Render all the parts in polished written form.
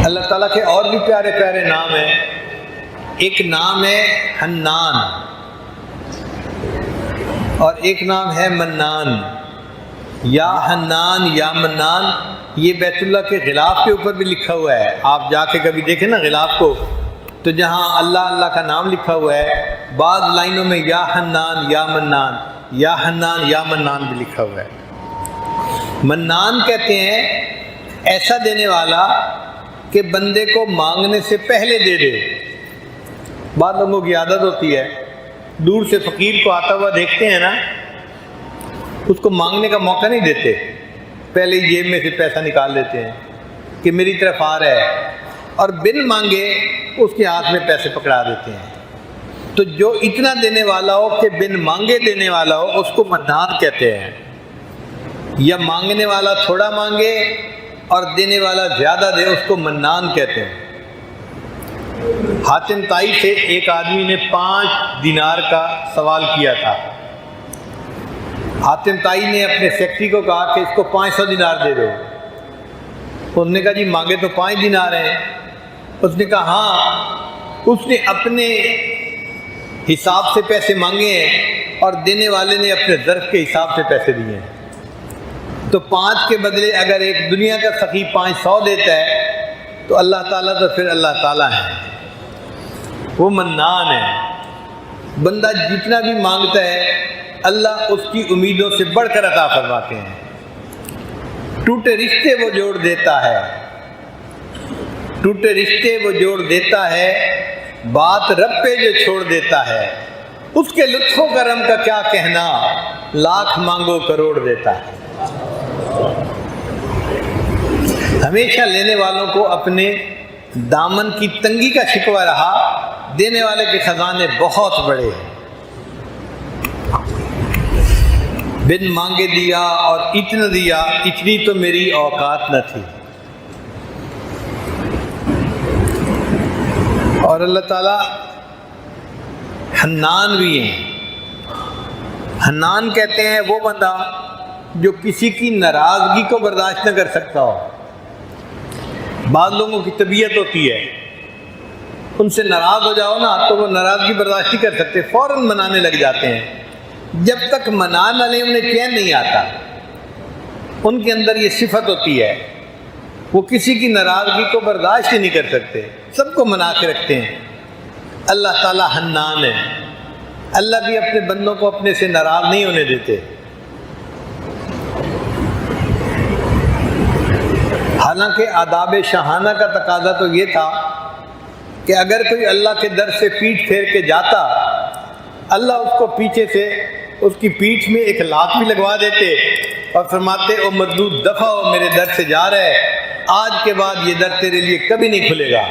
اللہ تعالیٰ کے اور بھی پیارے پیارے نام ہیں. ایک نام ہے حنان اور ایک نام ہے منان. یا حنان یا منان یہ بیت اللہ کے غلاف کے اوپر بھی لکھا ہوا ہے. آپ جا کے کبھی دیکھیں نا غلاف کو، تو جہاں اللہ اللہ کا نام لکھا ہوا ہے بعض لائنوں میں یا حنان یا منان، یا حنان یا منان بھی لکھا ہوا ہے. منان کہتے ہیں ایسا دینے والا کہ بندے کو مانگنے سے پہلے دے دے. بعض لوگوں کی عادت ہوتی ہے دور سے فقیر کو آتا ہوا دیکھتے ہیں نا، اس کو مانگنے کا موقع نہیں دیتے، پہلے ہی جیب میں سے پیسہ نکال لیتے ہیں کہ میری طرف آ رہا ہے، اور بن مانگے اس کے ہاتھ میں پیسے پکڑا دیتے ہیں. تو جو اتنا دینے والا ہو کہ بن مانگے دینے والا ہو اس کو منان کہتے ہیں. یا مانگنے والا تھوڑا مانگے اور دینے والا زیادہ دے اس کو منان کہتے ہیں. حاتم طائی سے ایک آدمی نے 5 دینار کا سوال کیا تھا. حاتم طائی نے اپنے سیکرٹری کو کہا کہ اس کو 500 دینار دے دو. اس نے کہا جی مانگے تو 5 دینار ہیں. اس نے کہا ہاں. اس نے اپنے حساب سے پیسے مانگے ہیں اور دینے والے نے اپنے ظرف کے حساب سے پیسے دیے ہیں. تو 5 کے بدلے اگر ایک دنیا کا سخی 500 دیتا ہے تو اللہ تعالیٰ تو پھر اللہ تعالیٰ ہے، وہ منان ہے. بندہ جتنا بھی مانگتا ہے اللہ اس کی امیدوں سے بڑھ کر عطا فرماتے ہیں. ٹوٹے رشتے وہ جوڑ دیتا ہے، ٹوٹے رشتے وہ جوڑ دیتا ہے، بات رب پہ جو چھوڑ دیتا ہے، اس کے لطف و کرم کا کیا کہنا، لاکھ مانگو کروڑ دیتا ہے. ہمیشہ لینے والوں کو اپنے دامن کی تنگی کا شکوہ رہا، دینے والے کے خزانے بہت بڑے ہیں. بن مانگے دیا اور اتنا دیا، اتنی تو میری اوقات نہ تھی. اور اللہ تعالیٰ حنان بھی ہیں. حنان کہتے ہیں وہ بندہ جو کسی کی ناراضگی کو برداشت نہ کر سکتا ہو. بعض لوگوں کی طبیعت ہوتی ہے ان سے ناراض ہو جاؤ نا تو وہ ناراضگی برداشت نہیں کر سکتے، فوراً منانے لگ جاتے ہیں. جب تک منا نہ لیں انہیں چین نہیں آتا. ان کے اندر یہ صفت ہوتی ہے، وہ کسی کی ناراضگی کو برداشت ہی نہیں کر سکتے، سب کو منا کے رکھتے ہیں. اللہ تعالیٰ حنان ہے. اللہ بھی اپنے بندوں کو اپنے سے ناراض نہیں ہونے دیتے. حالانکہ آداب شاہانہ کا تقاضا تو یہ تھا کہ اگر کوئی اللہ کے در سے پیٹھ پھیر کے جاتا، اللہ اس کو پیچھے سے اس کی پیٹھ میں ایک لات بھی لگوا دیتے اور فرماتے او مردود دفع ہو، میرے در سے جا رہا ہے، آج کے بعد یہ در تیرے لیے کبھی نہیں کھلے گا.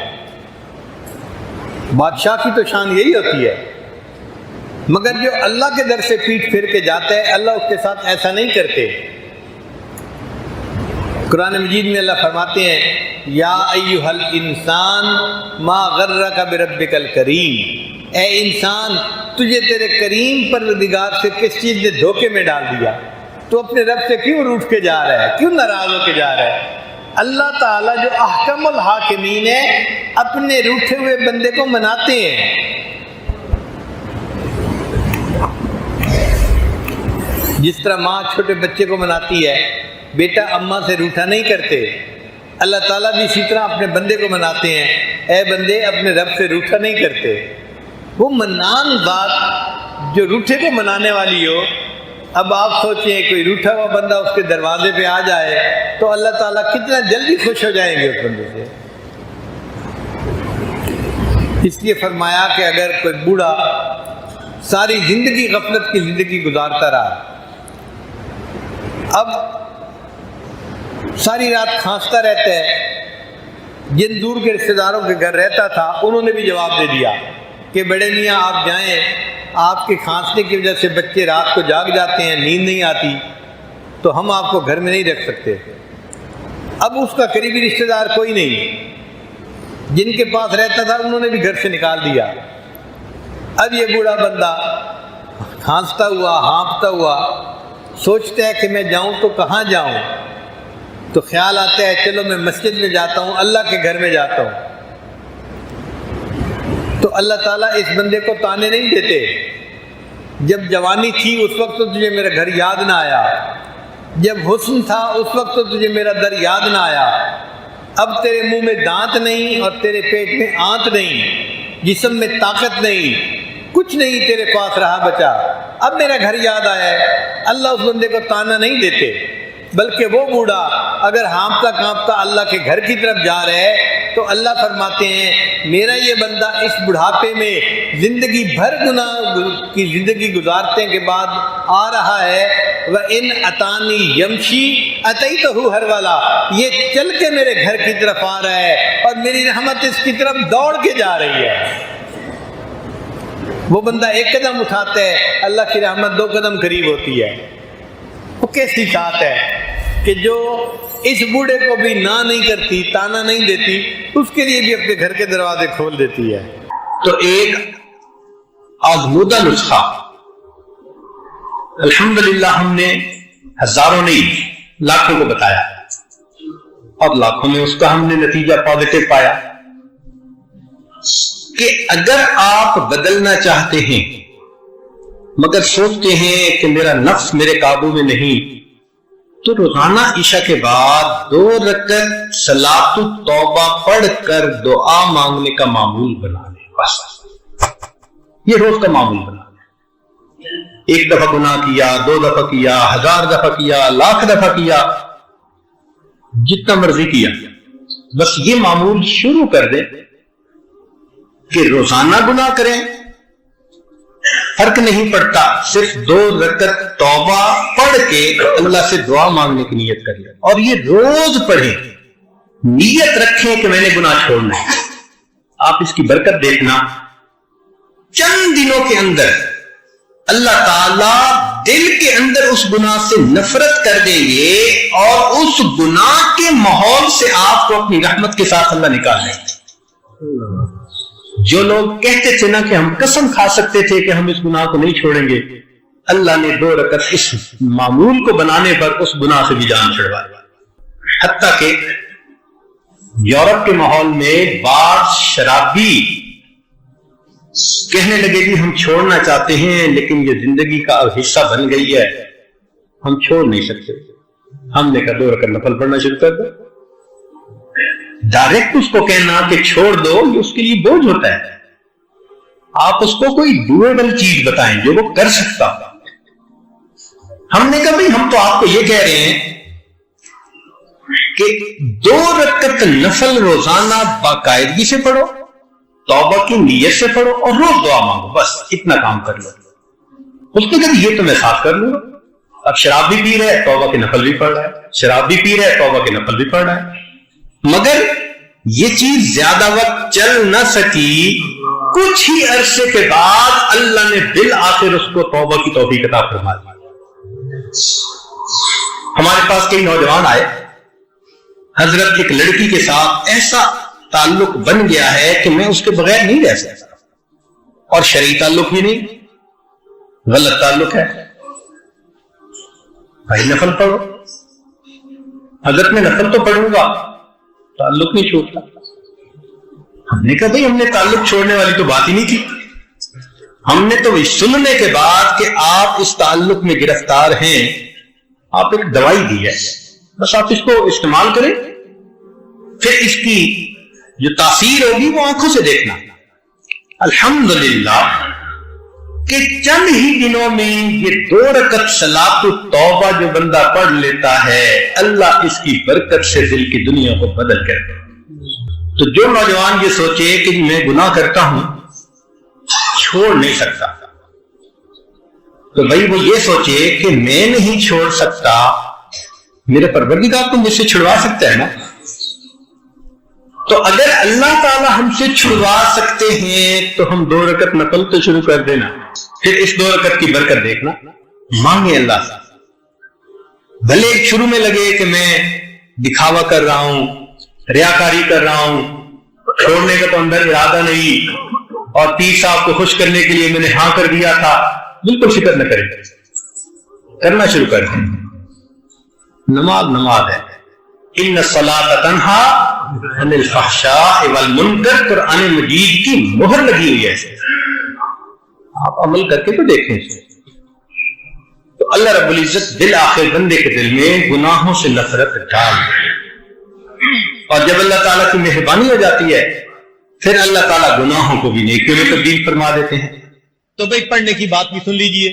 بادشاہ کی تو شان یہی ہوتی ہے. مگر جو اللہ کے در سے پیٹھ پھیر کے جاتا ہے اللہ اس کے ساتھ ایسا نہیں کرتے. قرآن مجید میں اللہ فرماتے ہیں یا ایھا الانسان ما غرک بربک الکریم، اے انسان تجھے تیرے کریم پروردگار سے کس چیز نے دھوکے میں ڈال دیا؟ تو اپنے رب سے کیوں روٹھ کے جا رہا ہے، کیوں ناراض ہو کے جا رہا ہے؟ اللہ تعالیٰ جو احکم الحاکمین ہے اپنے روٹھے ہوئے بندے کو مناتے ہیں. جس طرح ماں چھوٹے بچے کو مناتی ہے، بیٹا اماں سے روٹھا نہیں کرتے، اللہ تعالیٰ بھی اسی طرح اپنے بندے کو مناتے ہیں، اے بندے اپنے رب سے روٹھا نہیں کرتے. وہ منان ذات جو روٹھے کو منانے والی ہو. اب آپ سوچیں کوئی روٹھا ہوا بندہ اس کے دروازے پہ آ جائے تو اللہ تعالیٰ کتنا جلدی خوش ہو جائیں گے اس بندے سے. اس لیے فرمایا کہ اگر کوئی بوڑھا ساری زندگی غفلت کی زندگی گزارتا رہا، اب ساری رات کھانستا رہتا ہے، جن دور کے رشتہ داروں کے گھر رہتا تھا انہوں نے بھی جواب دے دیا کہ بڑے میاں آپ جائیں، آپ کے کھانسنے کی وجہ سے بچے رات کو جاگ جاتے ہیں، نیند نہیں آتی، تو ہم آپ کو گھر میں نہیں رکھ سکتے. اب اس کا قریبی رشتہ دار کوئی نہیں، جن کے پاس رہتا تھا انہوں نے بھی گھر سے نکال دیا. اب یہ بوڑھا بندہ کھانستا ہوا ہانپتا ہوا سوچتا ہے کہ میں جاؤں تو کہاں جاؤں. تو خیال آتا ہے چلو میں مسجد میں جاتا ہوں، اللہ کے گھر میں جاتا ہوں، تو اللہ تعالیٰ اس بندے کو تانے نہیں دیتے، جب جوانی تھی اس وقت تو تجھے میرا گھر یاد نہ آیا، جب حسن تھا اس وقت تو تجھے میرا در یاد نہ آیا، اب تیرے منہ میں دانت نہیں اور تیرے پیٹ میں آنت نہیں، جسم میں طاقت نہیں، کچھ نہیں تیرے پاس رہا بچا، اب میرا گھر یاد آیا ہے۔ اللہ اس بندے کو تانا نہیں دیتے، بلکہ وہ بوڑھا اگر ہانپتا کانپتا اللہ کے گھر کی طرف جا رہا ہے تو اللہ فرماتے ہیں میرا یہ بندہ اس بڑھاپے میں زندگی بھر گناہ کی زندگی گزارنے کے بعد آ رہا ہے، وَإِنْ أَتَانِي يَمْشِي أَتَيْتُهُ هَرْوَلًا، یہ چل کے میرے گھر کی طرف آ رہا ہے اور میری رحمت اس کی طرف دوڑ کے جا رہی ہے۔ وہ بندہ ایک قدم اٹھاتا ہے، اللہ کی رحمت 2 قدم قریب ہوتی ہے۔ وہ کیسی بات ہے کہ جو اس بوڑھے کو بھی نہ نہیں کرتی، تانا نہیں دیتی، اس کے لیے بھی اپنے گھر کے دروازے کھول دیتی ہے۔ تو ایک آزمودہ نسخہ الحمدللہ ہم نے ہزاروں نہیں لاکھوں کو بتایا، اور لاکھوں میں اس کا ہم نے نتیجہ پازیٹو پایا کہ اگر آپ بدلنا چاہتے ہیں مگر سوچتے ہیں کہ میرا نفس میرے قابو میں نہیں، تو روزانہ عشاء کے بعد 2 رکعت صلاۃ التوبہ پڑھ کر دعا مانگنے کا معمول بنا لیں، بس یہ روز کا معمول بنا لیں۔ 1 دفعہ گناہ کیا، 2 دفعہ کیا، 1000 دفعہ کیا، لاکھ دفعہ کیا، جتنا مرضی کیا، بس یہ معمول شروع کر دیں کہ روزانہ گناہ کریں، فرق نہیں پڑتا، صرف 2 رکعت توبہ پڑھ کے اللہ سے دعا مانگنے کی نیت کر لیں، اور یہ روز پڑھیں، نیت رکھیں کہ میں نے گناہ چھوڑنا ہے۔ آپ اس کی برکت دیکھنا، چند دنوں کے اندر اللہ تعالیٰ دل کے اندر اس گناہ سے نفرت کر دیں گے اور اس گناہ کے ماحول سے آپ کو اپنی رحمت کے ساتھ اللہ نکال لیں گے۔ جو لوگ کہتے تھے نا کہ ہم قسم کھا سکتے تھے کہ ہم اس گناہ کو نہیں چھوڑیں گے، اللہ نے 2 رکعت اس معمول کو بنانے پر اس گناہ سے بھی جان چھڑوائی۔ حتیٰ کہ یورپ کے ماحول میں بعض شرابی کہنے لگے جی ہم چھوڑنا چاہتے ہیں لیکن یہ زندگی کا اب حصہ بن گئی ہے، ہم چھوڑ نہیں سکتے۔ ہم نے کہا 2 رکعت نفل پڑھنا شروع کر دو۔ ڈائریکٹ اس کو کہنا کہ چھوڑ دو یہ اس کے لیے بوجھ ہوتا ہے، آپ اس کو کوئی ڈویبل چیز بتائیں جو وہ کر سکتا۔ ہم نے کہا بھائی ہم تو آپ کو یہ کہہ رہے ہیں کہ 2 رکعت نفل روزانہ باقاعدگی سے پڑھو، توبہ کی نیت سے پڑھو اور روز دعا مانگو، بس اتنا کام کر لو۔ اس نے کہا یہ تو میں صاف کر لوں گا۔ اب شراب بھی پی رہا ہے، توبہ کے نفل بھی پڑھ رہا ہے، شراب بھی پی رہا ہے، توبہ کے نفل بھی پڑھ رہا ہے، مگر یہ چیز زیادہ وقت چل نہ سکی۔ کچھ ہی عرصے کے بعد اللہ نے بالآخر اس کو توبہ کی توفیق عطا فرما دی۔ ہمارے پاس کئی نوجوان آئے، حضرت ایک لڑکی کے ساتھ ایسا تعلق بن گیا ہے کہ میں اس کے بغیر نہیں رہ سکتا، اور شرعی تعلق بھی نہیں، غلط تعلق ہے۔ بھائی نفل پڑھو، حضرت میں نفل تو پڑھوں گا، تعلق نہیں چھوڑتا۔ ہم نے کہا بھائی ہم نے تعلق چھوڑنے والی تو بات ہی نہیں کی، ہم نے تو سننے کے بعد کہ آپ اس تعلق میں گرفتار ہیں، آپ ایک دوائی دی ہے، بس آپ اس کو استعمال کریں، پھر اس کی جو تاثیر ہوگی وہ آنکھوں سے دیکھنا۔ الحمدللہ کہ چند ہی دنوں میں یہ 2 رکعت صلاۃ التوبہ جو بندہ پڑھ لیتا ہے، اللہ اس کی برکت سے دل کی دنیا کو بدل کر دے۔ تو جو نوجوان یہ سوچے کہ میں گناہ کرتا ہوں چھوڑ نہیں سکتا، تو بھائی وہ یہ سوچے کہ میں نہیں چھوڑ سکتا، میرے پروردگار تو مجھ سے چھڑوا سکتا ہے نا۔ تو اگر اللہ تعالی ہم سے چھڑوا سکتے ہیں تو ہم 2 رکعت نفل تو شروع کر دینا، پھر اس 2 رکعت کی برکت دیکھنا، مانگے اللہ سے۔ بھلے شروع میں لگے کہ میں دکھاوا کر رہا ہوں، ریاکاری کر رہا ہوں، چھوڑنے کا تو اندر ارادہ نہیں، اور پیر صاحب کو خوش کرنے کے لیے میں نے ہاں کر دیا تھا، بالکل فکر نہ کریں، کرنا شروع کر دیں۔ نماز نماز ہے، ان الصلاۃ تنہا عن الفحشاء والمنکر، قرآن مجید کی مہر لگی ہوئی ہے، آپ عمل کر کے تو دیکھیں اسے۔ تو اللہ رب العزت بالآخر بندے کے دل میں گناہوں سے نفرت ڈال دے، اور جب اللہ تعالیٰ کی مہربانی ہو جاتی ہے پھر اللہ تعالیٰ گناہوں کو بھی نیکیوں میں تبدیل فرما دیتے ہیں۔ تو بھائی پڑھنے کی بات بھی سن لیجئے۔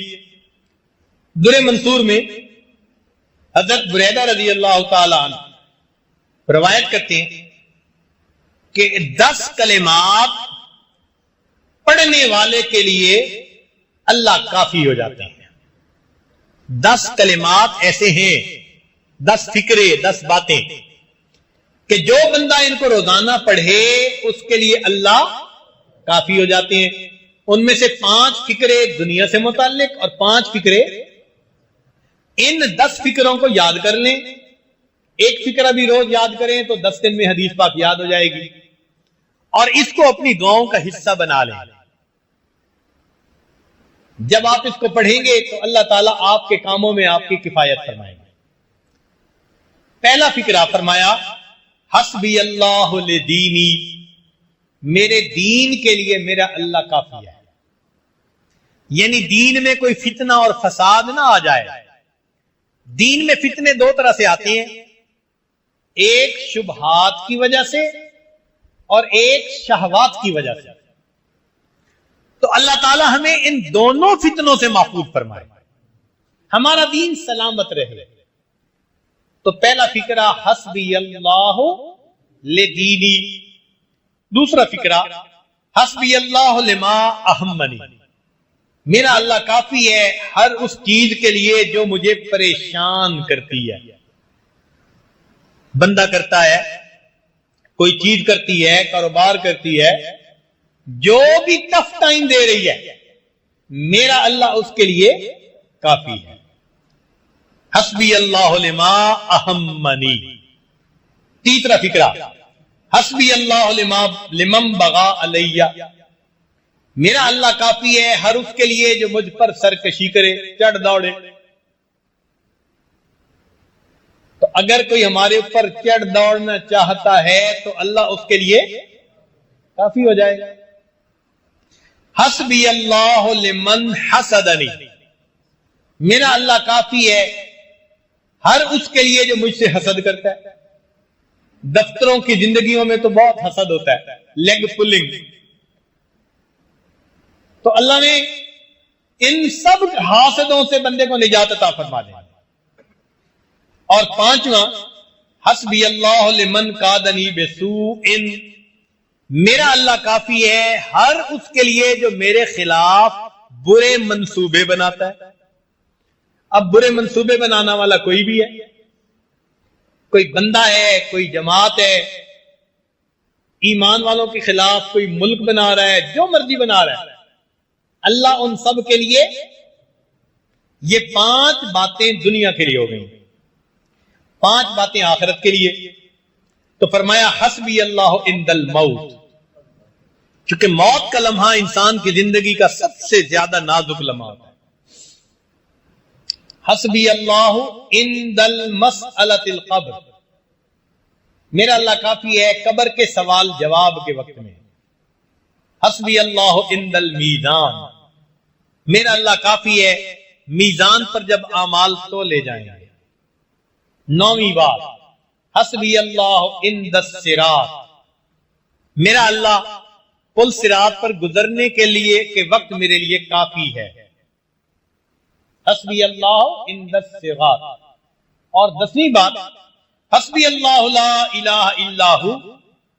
در منصور میں حضرت بریدہ رضی اللہ تعالیٰ عنہ روایت کرتے ہیں کہ 10 کلمات پڑھنے والے کے لیے اللہ کافی ہو جاتے ہیں۔ 10 کلمات ایسے ہیں، 10 فکرے، 10 باتیں کہ جو بندہ ان کو روزانہ پڑھے اس کے لیے اللہ کافی ہو جاتے ہیں۔ ان میں سے 5 فکرے دنیا سے متعلق اور 5 فکرے، ان 10 فکروں کو یاد کر لیں، ایک فکرہ بھی روز یاد کریں تو 10 دن میں حدیث پاک یاد ہو جائے گی، اور اس کو اپنی دعاؤں کا حصہ بنا لیں۔ جب آپ اس کو پڑھیں گے تو اللہ تعالیٰ آپ کے کاموں میں آپ کی کفایت فرمائیں گے۔ پہلا فکرہ فرمایا حسبی اللہ لدینی، میرے دین کے لیے میرا اللہ کافی ہے، یعنی دین میں کوئی فتنہ اور فساد نہ آ جائے۔ دین میں فتنے 2 طرح سے آتے ہیں، ایک شبہات کی وجہ سے اور ایک شہوات کی وجہ سے۔ تو اللہ تعالی ہمیں ان دونوں فتنوں سے محفوظ فرمائے، ہمارا دین سلامت رہے۔ تو پہلا فکرہ حسبی اللہ لدینی، دوسرا فکرہ حسبی اللہ لما اہمنی، میرا اللہ کافی ہے ہر اس چیز کے لیے جو مجھے پریشان کرتی ہے۔ بندہ کرتا ہے، کوئی چیز کرتی ہے، کاروبار کرتی ہے، جو بھی ٹف ٹائم دے رہی ہے، میرا اللہ اس کے لیے کافی ہے۔ حسبی اللہ لما اہمنی۔ تیسرا فکرہ حسبی اللہ لمن بغا علیہ، میرا اللہ کافی ہے ہر اس کے لیے جو مجھ پر سرکشی کرے، چڑھ دوڑے۔ تو اگر کوئی ہمارے اوپر چڑھ دوڑنا چاہتا ہے تو اللہ اس کے لیے کافی ہو جائے گا۔ حسبی اللہ لمن حسدنی، میرا اللہ کافی ہے ہر اس کے لیے جو مجھ سے حسد کرتا ہے۔ دفتروں کی زندگیوں میں تو بہت حسد ہوتا ہے، لیگ پلنگ۔ تو اللہ نے ان سب حاسدوں سے بندے کو نجات عطا فرما دے۔ اور 5واں حسبی اللہ لمن قادنی بسوء، میرا اللہ کافی ہے ہر اس کے لیے جو میرے خلاف برے منصوبے بناتا ہے۔ اب برے منصوبے بنانا والا کوئی بھی ہے، کوئی بندہ ہے، کوئی جماعت ہے، ایمان والوں کے خلاف کوئی ملک بنا رہا ہے، جو مرضی بنا رہا ہے، اللہ ان سب کے لیے یہ 5 باتیں دنیا کے لیے ہو گئی، 5 باتیں آخرت کے لیے۔ تو فرمایا حسبی اللہ عند الموت، چونکہ موت کا لمحہ انسان کی زندگی کا سب سے زیادہ نازک لمحہ ہوتا ہے۔ حسبی اللہ عند المسألۃ القبر، میرا اللہ کافی ہے قبر کے سوال جواب کے وقت میں۔ حسبی اللہ عند المیزان، میرا اللہ کافی ہے میزان پر جب اعمال تو لے جائیں گے۔ 9ویں بات حسبی اللہ عند الصراط، میرا اللہ پل صراط پر گزرنے کے لیے کہ وقت میرے لیے کافی ہے۔ حسبی اللہ عند الصراط۔ اور 10ویں بات حسبی اللہ لا الہ الا ہو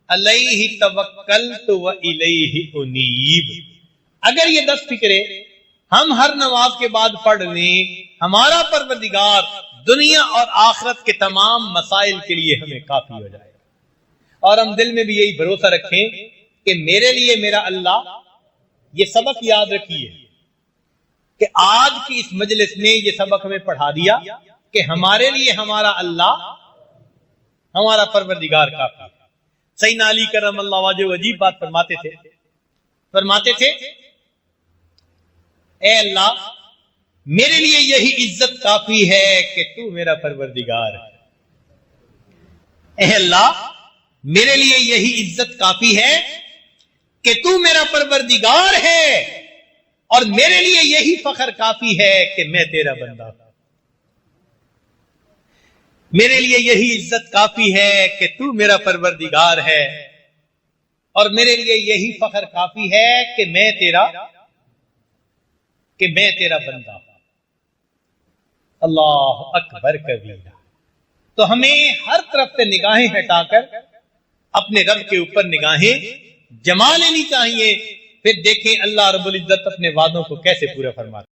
علیہ توکلت و الیہ انیب۔ اگر یہ 10 فکرے ہم ہر نماز کے بعد پڑھ لیں، ہمارا پروردگار دنیا اور آخرت کے تمام مسائل کے لیے ہمیں کافی ہو جائے گا۔ اور ہم دل میں بھی یہی بھروسہ رکھیں کہ میرے لیے میرا اللہ، یہ سبق یاد رکھیے کہ آج کی اس مجلس نے یہ سبق ہمیں پڑھا دیا کہ ہمارے لیے ہمارا اللہ، ہمارا پروردگار کافی ہے۔ سیدنا علی کرم اللہ وجہ عجیب بات فرماتے تھے اے اللہ میرے لیے یہی عزت کافی ہے کہ تو میرا پروردگار ہے۔ اے اللہ میرے لیے یہی عزت کافی ہے کہ تو میرا پروردگار ہے، اور میرے لیے یہی فخر کافی ہے کہ میں تیرا بندہ ہوں۔ میرے لیے یہی عزت کافی ہے کہ تو میرا پروردگار ہے، اور میرے لیے یہی فخر کافی ہے کہ میں تیرا بندہ ہوں۔ اللہ اکبر کبیرہ۔ تو ہمیں ہر طرف سے نگاہیں ہٹا کر اپنے رب کے اوپر نگاہیں جما لینی چاہیے، پھر دیکھیں اللہ رب العزت اپنے وعدوں کو کیسے پورا فرماتا ہے۔